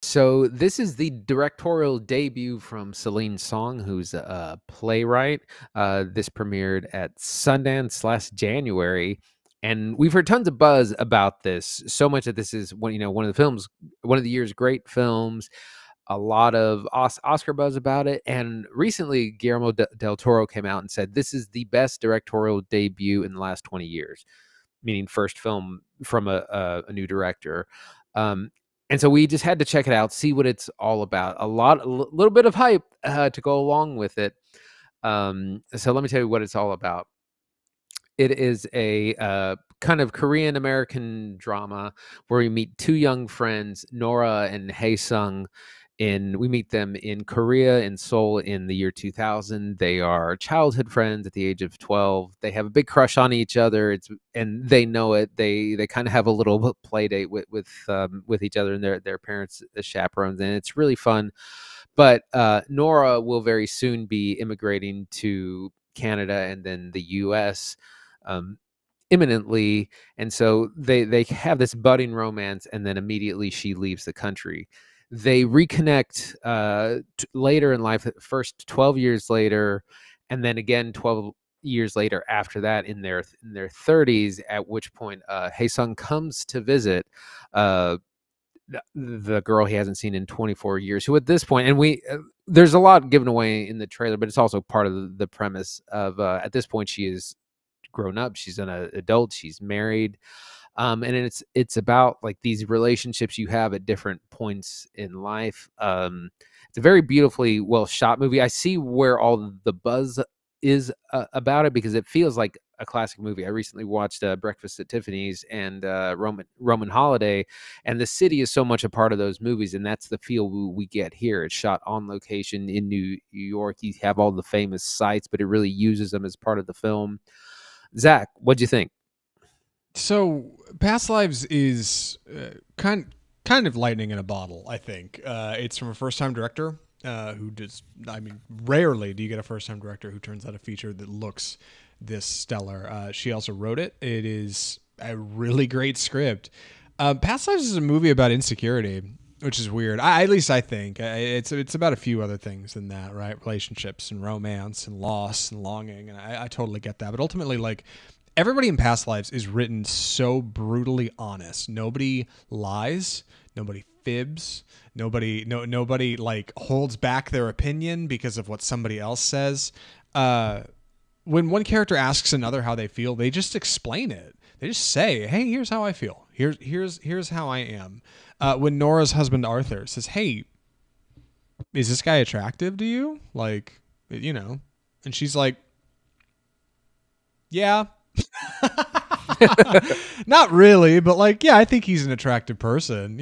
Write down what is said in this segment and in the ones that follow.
So this is the directorial debut from Celine Song, who's a playwright. This premiered at Sundance last January, and we've heard tons of buzz about this. So much that this is one of the films, one of the year's great films. A lot of Oscar buzz about it, and recently Guillermo del Toro came out and said this is the best directorial debut in the last 20 years, meaning first film from a new director. Um, and so we just had to check it out, see what it's all about. Little bit of hype to go along with it. So let me tell you what it's all about. It is a kind of Korean American drama where we meet two young friends, Nora and Hae Sung. We meet them in Korea, in Seoul, in the year 2000. They are childhood friends at the age of 12. They have a big crush on each other. And they know it. They kind of have a little play date with each other and their parents as chaperones, and it's really fun. But Nora will very soon be immigrating to Canada and then the U.S. Imminently, and so they have this budding romance, and then immediately she leaves the country. They reconnect later in life, first 12 years later, and then again 12 years later after that in their 30s, at which point Hae Sung comes to visit the girl he hasn't seen in 24 years, who at this point, and there's a lot given away in the trailer, but it's also part of the premise of at this point she is grown up, she's an adult, she's married, and it's about like these relationships you have at different points in life. It's a very beautifully well shot movie. I see where all the buzz is about it, because it feels like a classic movie. I recently watched Breakfast at Tiffany's and Roman Holiday, and the city is so much a part of those movies, and that's the feel we get here. It's shot on location in New York. You have all the famous sites, but it really uses them as part of the film. Zach, what'd you think? So, Past Lives is kind of lightning in a bottle, I think. It's from a first-time director who does, I mean, rarely do you get a first-time director who turns out a feature that looks this stellar. She also wrote it. It is a really great script. Past Lives is a movie about insecurity, which is weird. At least I think. It's about a few other things than that, right? Relationships and romance and loss and longing, and I totally get that. But ultimately, like, everybody in Past Lives is written so brutally honest. Nobody lies. Nobody fibs. Nobody like holds back their opinion because of what somebody else says. When one character asks another how they feel, they just explain it. They just say, "Hey, here's how I feel. Here's how I am." When Nora's husband Arthur says, "Hey, is this guy attractive to you?" Like, and she's like, "Yeah." Not really, but like, yeah, I think he's an attractive person,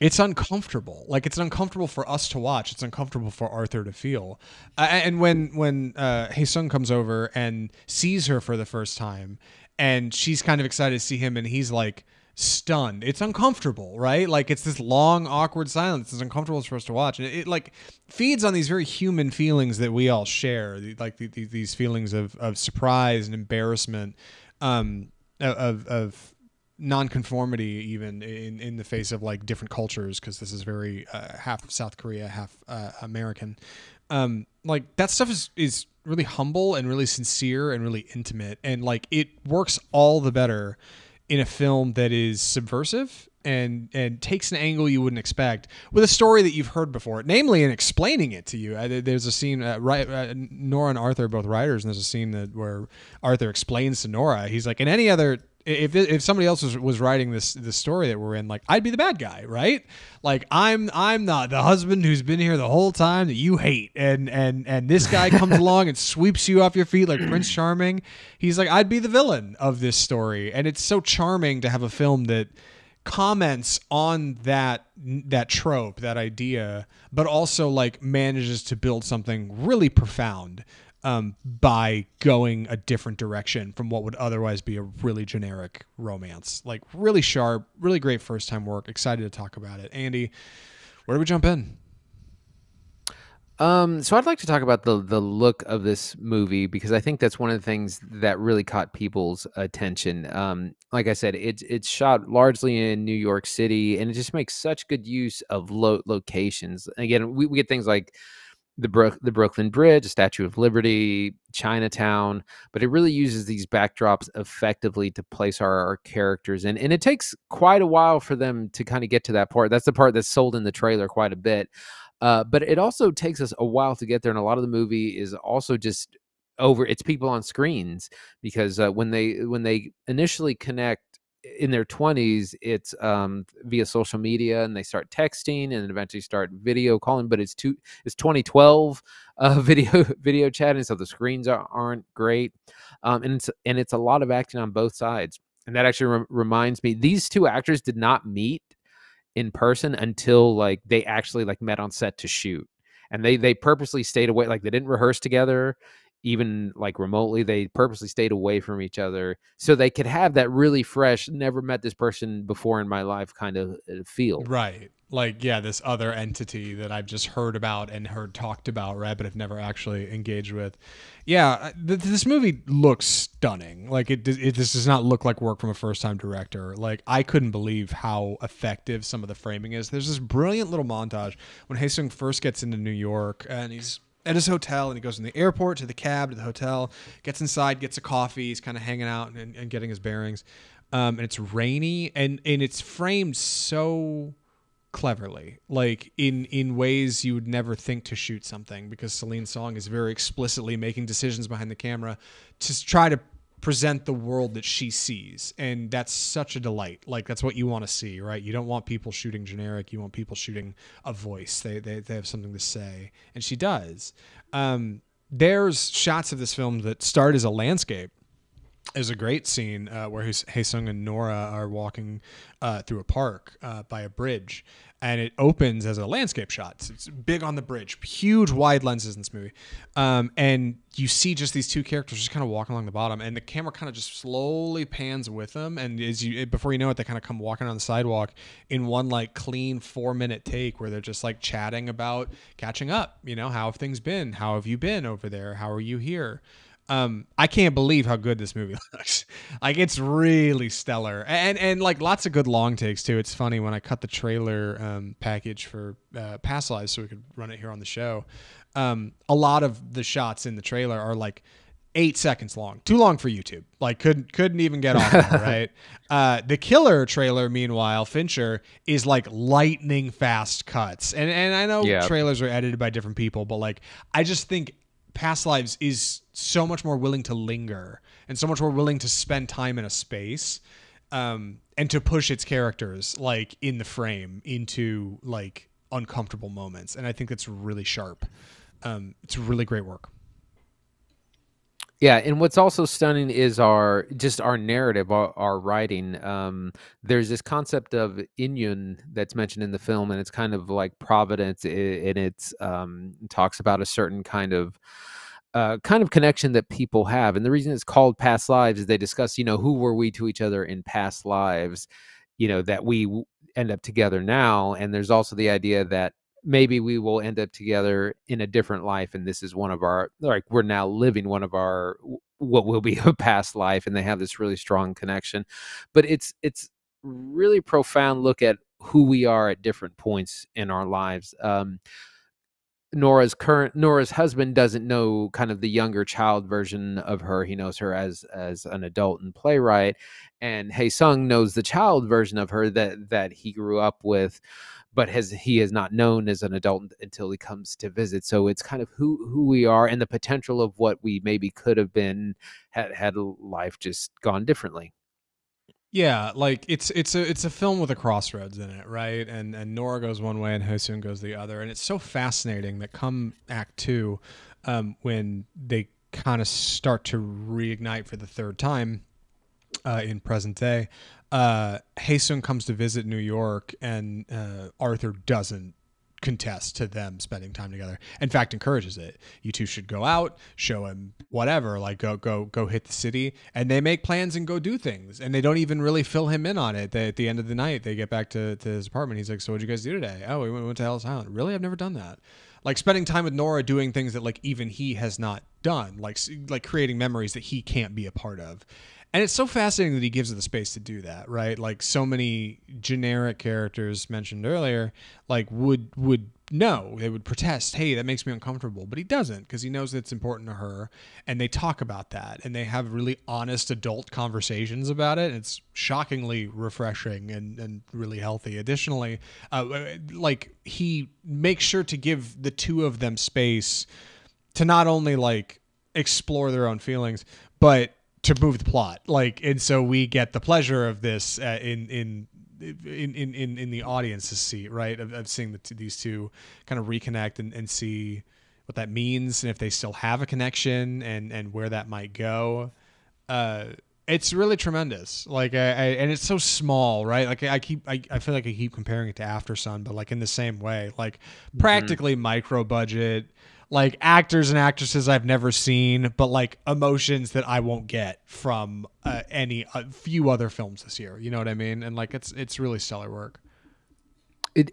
It's uncomfortable. Like, it's uncomfortable for us to watch. It's uncomfortable for Arthur to feel. And when Hae Sung comes over and sees her for the first time, and she's kind of excited to see him, and he's like stunned. It's uncomfortable, right? Like, it's this long, awkward silence. It's uncomfortable for us to watch, and it like feeds on these very human feelings that we all share, like these feelings of surprise and embarrassment, of nonconformity, even in the face of like different cultures, because this is very half South Korea, half American. Like, that stuff is really humble and really sincere and really intimate, and like it works all the better in a film that is subversive and takes an angle you wouldn't expect with a story that you've heard before, namely in explaining it to you. There's a scene, Nora and Arthur are both writers, and there's a scene where Arthur explains to Nora, he's like, in any other, if somebody else was writing this story that we're in, like, I'd be the bad guy, right? Like, I'm not the husband who's been here the whole time that you hate, and this guy comes along and sweeps you off your feet like Prince Charming. He's like, I'd be the villain of this story. And it's so charming to have a film that comments on that trope, that idea, but also like manages to build something really profound by going a different direction from what would otherwise be a really generic romance. Like, really sharp, really great first time work. Excited to talk about it. Andy, where do we jump in? So I'd like to talk about the look of this movie because I think that's one of the things that really caught people's attention. Like I said, it's shot largely in New York City, and it just makes such good use of locations. Again, we get things like the Brooklyn Bridge, the Statue of Liberty, Chinatown, but it really uses these backdrops effectively to place our characters in. And it takes quite a while for them to kind of get to that part. That's the part that's sold in the trailer quite a bit. But it also takes us a while to get there. And a lot of the movie is also just over it's people on screens because when they initially connect in their 20s, it's via social media, and they start texting and eventually start video calling, but it's 2012 video chatting, so the screens aren't great. And it's a lot of acting on both sides. And that actually reminds me, these two actors did not meet in person until like they actually like met on set to shoot, and they purposely stayed away, like they didn't rehearse together even like remotely. They purposely stayed away from each other so they could have that really fresh, never met this person before in my life kind of feel. Right. Like, yeah, this other entity that I've just heard about and heard talked about, right, but have never actually engaged with. Yeah, this movie looks stunning. Like, this does not look like work from a first-time director. Like, I couldn't believe how effective some of the framing is. There's this brilliant little montage when Hae Sung first gets into New York, and he's at his hotel, and he goes from the airport to the cab to the hotel, gets inside, gets a coffee, he's kind of hanging out and getting his bearings. And it's rainy, and it's framed so cleverly, like in ways you would never think to shoot something, because Celine Song is very explicitly making decisions behind the camera to try to present the world that she sees, and that's such a delight. Like, that's what you want to see, right? You don't want people shooting generic, you want people shooting a voice. They have something to say, and she does. There's shots of this film that start as a landscape. There's a great scene where Hae Sung and Nora are walking through a park by a bridge, and it opens as a landscape shot. It's big on the bridge, huge wide lenses in this movie, and you see just these two characters just kind of walking along the bottom, and the camera kind of just slowly pans with them, and before you know it, they kind of come walking on the sidewalk in one like clean 4-minute take where they're just like chatting about catching up. You know, how have things been? How have you been over there? How are you here? I can't believe how good this movie looks. Like, it's really stellar, and like lots of good long takes too. It's funny, when I cut the trailer package for Past Lives so we could run it here on the show, a lot of the shots in the trailer are like 8 seconds long, too long for YouTube. Like, couldn't even get on there, right? The Killer trailer, meanwhile, Fincher, is like lightning fast cuts, and I know trailers are edited by different people, but like, I just think Past Lives is so much more willing to linger and so much more willing to spend time in a space, and to push its characters like in the frame into like uncomfortable moments. And I think that's really sharp. It's really great work. Yeah, and what's also stunning is our narrative, our writing. There's this concept of Inyun that's mentioned in the film, and it's kind of like Providence, and it's talks about a certain kind of connection that people have. And the reason it's called Past Lives is they discuss, who were we to each other in past lives, that we end up together now. And there's also the idea that maybe we will end up together in a different life, and this is one of our, like, we're now living one of our what will be a past life, and they have this really strong connection. But it's really profound look at who we are at different points in our lives. Nora's husband doesn't know kind of the younger child version of her. He knows her as an adult and playwright, and Hae Sung knows the child version of her that he grew up with, but he has not known as an adult until he comes to visit. So it's kind of who we are and the potential of what we maybe could have been had life just gone differently. Yeah, like it's a film with a crossroads in it, right? And Nora goes one way and Hae Sung goes the other, and it's so fascinating that come Act 2, when they kind of start to reignite for the third time in present day, Hae Sung comes to visit New York, and Arthur doesn't contest to them spending time together. In fact, encourages it. You two should go out, show him whatever, like go hit the city, and they make plans and go do things, and they don't even really fill him in on it. At the end of the night, they get back to his apartment. He's like, "So what'd you guys do today?" "Oh, we went to Ellis Island." "Really? I've never done that." like spending time with Nora, doing things that like even he has not done, like creating memories that he can't be a part of. And it's so fascinating that he gives her the space to do that, right? Like so many generic characters mentioned earlier, like would know, they would protest, hey, that makes me uncomfortable, but he doesn't, because he knows that it's important to her, and they talk about that, and they have really honest adult conversations about it. And it's shockingly refreshing and really healthy. Additionally, like he makes sure to give the two of them space to not only like explore their own feelings, but to move the plot. Like, and so we get the pleasure of this in the audience's seat, right? Of seeing these two kind of reconnect and see what that means, and if they still have a connection, and where that might go. It's really tremendous. Like, and it's so small, right? Like I feel like I keep comparing it to After Sun, but like in the same way, like practically micro budget, like actors and actresses I've never seen, but like emotions that I won't get from any few other films this year. You know what I mean? And like it's really stellar work. It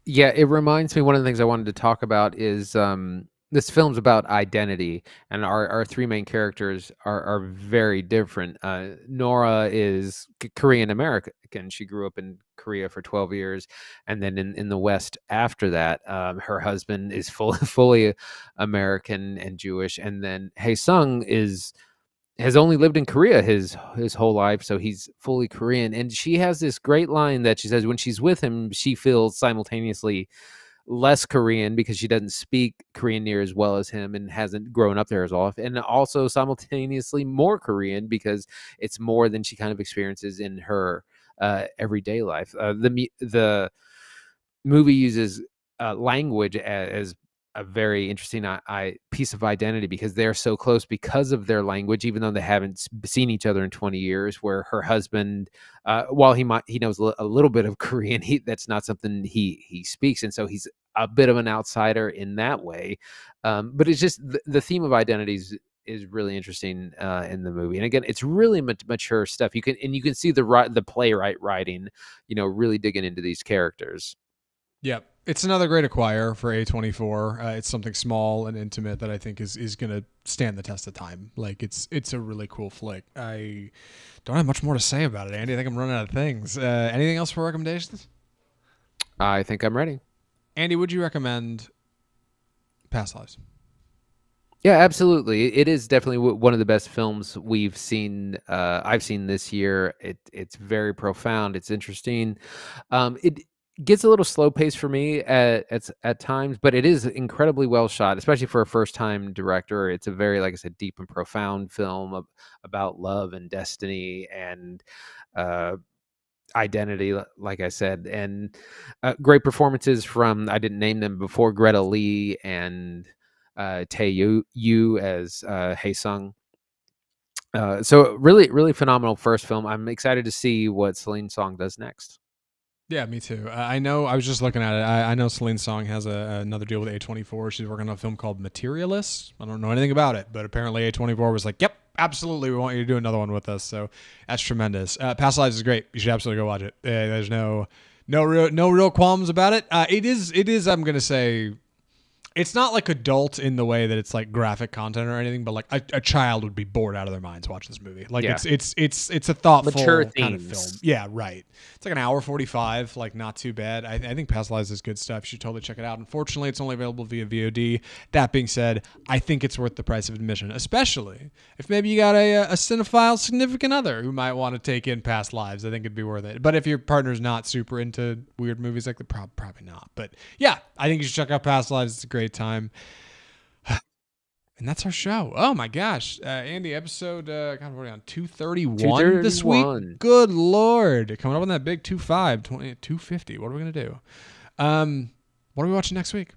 Yeah, it reminds me, one of the things I wanted to talk about is this film's about identity, and our three main characters are very different. Nora is Korean American. She grew up in Korea for 12 years, and then in the West after that. Her husband is fully American and Jewish, and then Hae Sung has only lived in Korea his whole life, so he's fully Korean. And she has this great line that she says when she's with him, she feels simultaneously less Korean because she doesn't speak Korean near as well as him and hasn't grown up there as often, and also simultaneously more Korean because it's more than she kind of experiences in her everyday life. The movie uses language as a very interesting piece of identity, because they're so close because of their language, even though they haven't seen each other in 20 years. Where her husband, while he knows a little bit of Korean, that's not something he speaks, and so he's a bit of an outsider in that way. But it's just the theme of identities is really interesting in the movie, and again, it's really mature stuff. You can see the playwright writing, really digging into these characters. Yep. It's another great acquire for A24. It's something small and intimate that I think is going to stand the test of time. Like, it's a really cool flick. I don't have much more to say about it, Andy. I think I'm running out of things. Anything else for recommendations? I think I'm ready. Andy, would you recommend Past Lives? Yeah, absolutely. It is definitely one of the best films we've seen. I've seen this year. It's very profound. It's interesting. It gets a little slow paced for me at times, but it is incredibly well shot, especially for a first time director. It's a very, like I said, deep and profound film about love and destiny and identity, like I said, and great performances from, I didn't name them before, Greta Lee and Tae Yu as Hae Sung. So really, really phenomenal first film. I'm excited to see what Celine Song does next. Yeah, me too. I know. I was just looking at it. I know Celine Song has another deal with A24. She's working on a film called Materialist. I don't know anything about it, but apparently A24 was like, "Yep, absolutely, we want you to do another one with us." So that's tremendous. Past Lives is great. You should absolutely go watch it. There's no real qualms about it. It is. I'm gonna say, it's not like adult in the way that it's like graphic content or anything, but like a child would be bored out of their minds watching this movie. Like, Yeah. it's a thoughtful Mature kind of themes. film. Yeah, right. It's like an hour 45, like not too bad. I think Past Lives is good stuff. You should totally check it out. Unfortunately, it's only available via VOD. That being said, I think it's worth the price of admission, especially if maybe you got a cinephile significant other who might want to take in Past Lives. I think it'd be worth it. But if your partner's not super into weird movies like that, probably not. But yeah, I think you should check out Past Lives. It's a great time. And that's our show. Oh my gosh, Andy, episode God, what are we on 231 this week? 231. Good Lord, coming up on that big 250. What are we gonna do? What are we watching next week?